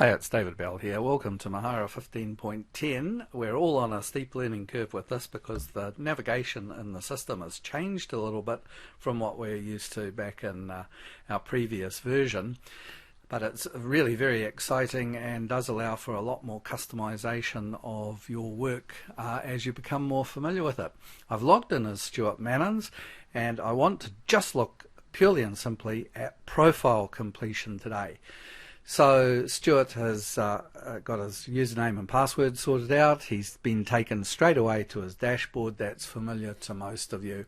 Hi, it's David Bell here. Welcome to Mahara 15.10. We're all on a steep learning curve with this because the navigation in the system has changed a little bit from what we're used to back in our previous version. But it's really very exciting and does allow for a lot more customization of your work as you become more familiar with it. I've logged in as Stuart Mannins, and I want to just look purely and simply at profile completion today. So Stuart has got his username and password sorted out. He's been taken straight away to his dashboard. That's familiar to most of you.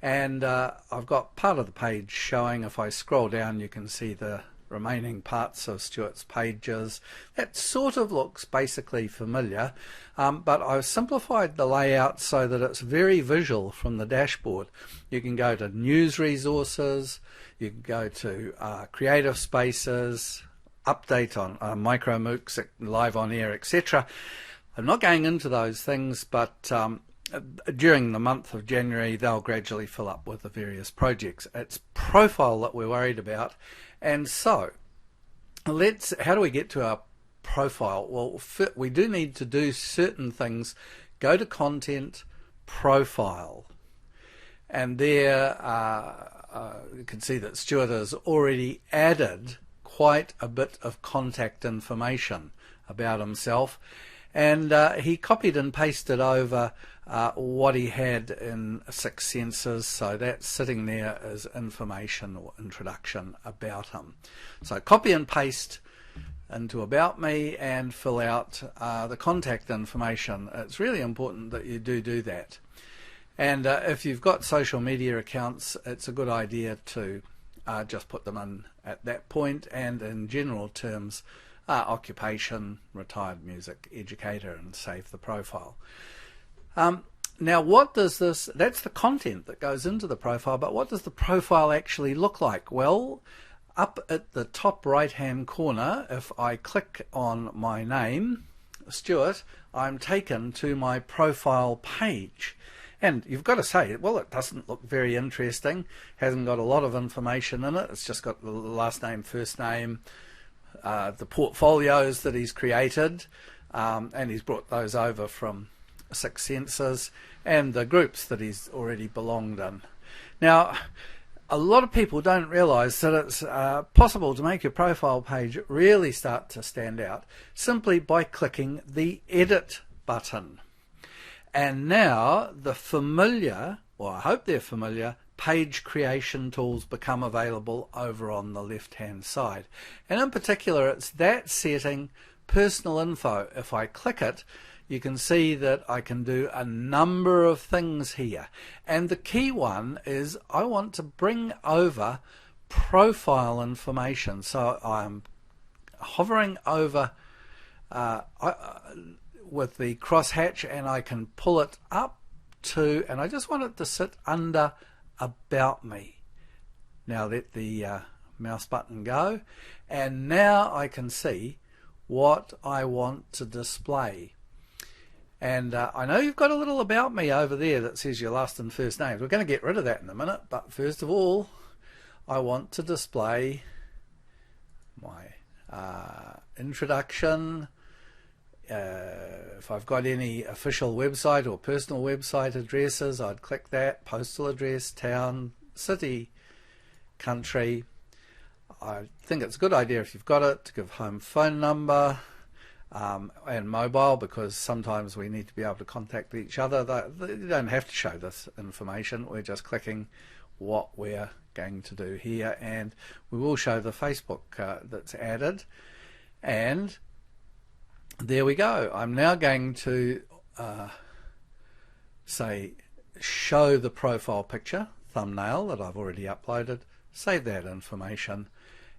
And I've got part of the page showing. If I scroll down, you can see the remaining parts of Stuart's pages. That sort of looks basically familiar, but I've simplified the layout so that it's very visual from the dashboard. You can go to news resources, you can go to creative spaces, update on micro MOOCs, live on air, etc. I'm not going into those things, but during the month of January they'll gradually fill up with the various projects. It's profile that we're worried about, and so how do we get to our profile? Well, we do need to do certain things. Go to content, profile, and there you can see that Stuart has already added quite a bit of contact information about himself, and he copied and pasted over what he had in Six Senses, so that's sitting there as information or introduction about him. So copy and paste into About Me and fill out the contact information. It's really important that you do that. And if you've got social media accounts, it's a good idea to just put them in at that point, and in general terms, occupation, retired music educator, and save the profile. Now what does this, that's the content that goes into the profile, but what does the profile actually look like? Well, up at the top right hand corner, if I click on my name, Stuart, I'm taken to my profile page. And you've got to say, well, it doesn't look very interesting, hasn't got a lot of information in it, it's just got the last name, first name, the portfolios that he's created, and he's brought those over from Six Senses, and the groups that he's already belonged in. Now, a lot of people don't realise that it's possible to make your profile page really start to stand out simply by clicking the Edit button. And now the familiar, or I hope they're familiar, page creation tools become available over on the left hand side. And in particular, it's that setting, personal info. If I click it, you can see that I can do a number of things here. And the key one is I want to bring over profile information. So I'm hovering over with the crosshatch, and I can pull it up to, and I just want it to sit under About Me. Now let the mouse button go, and now I can see what I want to display. And I know you've got a little About Me over there that says your last and first names. We're going to get rid of that in a minute, but first of all I want to display my introduction. If I've got any official website or personal website addresses, I'd click that. Postal address, town, city, country. I think it's a good idea, if you've got it, to give home phone number and mobile, because sometimes we need to be able to contact each other. You don't have to show this information. We're just clicking what we're going to do here, and we will show the Facebook that's added. And there we go. I'm now going to say show the profile picture, thumbnail that I've already uploaded, save that information,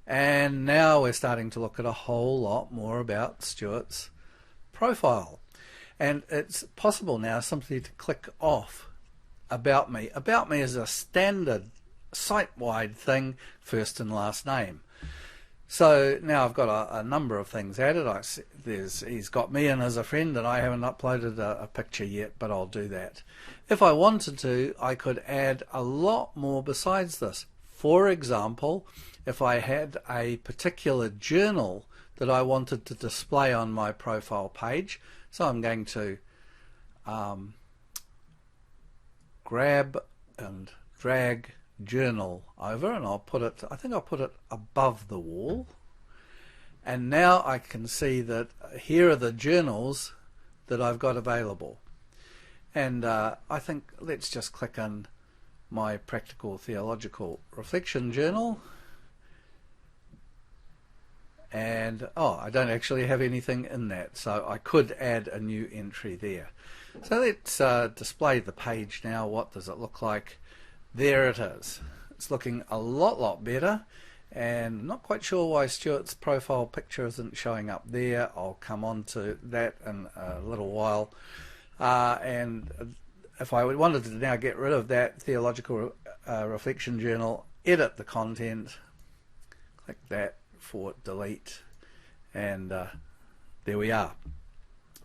and now we're starting to look at a whole lot more about Stuart's profile. And it's possible now simply to click off About Me. About Me is a standard site-wide thing, first and last name. So now I've got a number of things added. He's got me in as a friend, and I haven't uploaded a picture yet, but I'll do that. If I wanted to, I could add a lot more besides this. For example, if I had a particular journal that I wanted to display on my profile page. So I'm going to grab and drag journal over, and I'll put it, I think I'll put it above the wall. And now I can see that here are the journals that I've got available. And I think let's just click on my practical theological reflection journal. And I don't actually have anything in that, so I could add a new entry there. So let's display the page now. What does it look like? There it is. It's looking a lot better, and not quite sure why Stuart's profile picture isn't showing up there. I'll come on to that in a little while. And if I wanted to now get rid of that theological reflection journal, edit the content, click that for delete, and there we are.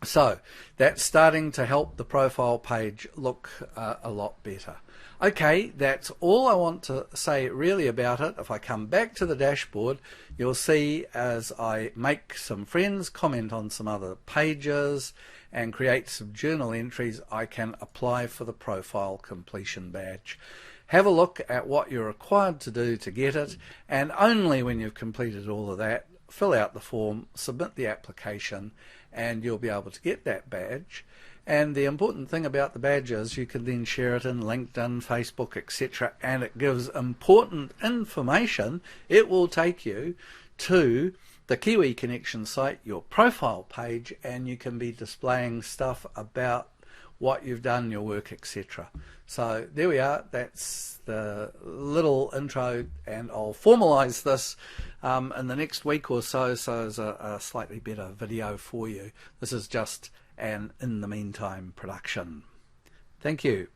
So that's starting to help the profile page look a lot better. Okay, that's all I want to say really about it. If I come back to the dashboard, you'll see as I make some friends, comment on some other pages, and create some journal entries, I can apply for the profile completion badge. Have a look at what you're required to do to get it, and only when you've completed all of that, fill out the form, submit the application, and you'll be able to get that badge. And the important thing about the badge is you can then share it in LinkedIn, Facebook, etc., and it gives important information. It will take you to the Kiwi Connection site, your profile page, and you can be displaying stuff about what you've done, your work, etc. So there we are. That's the little intro, and I'll formalize this in the next week or so as a slightly better video for you. This is just an in the meantime production. Thank you.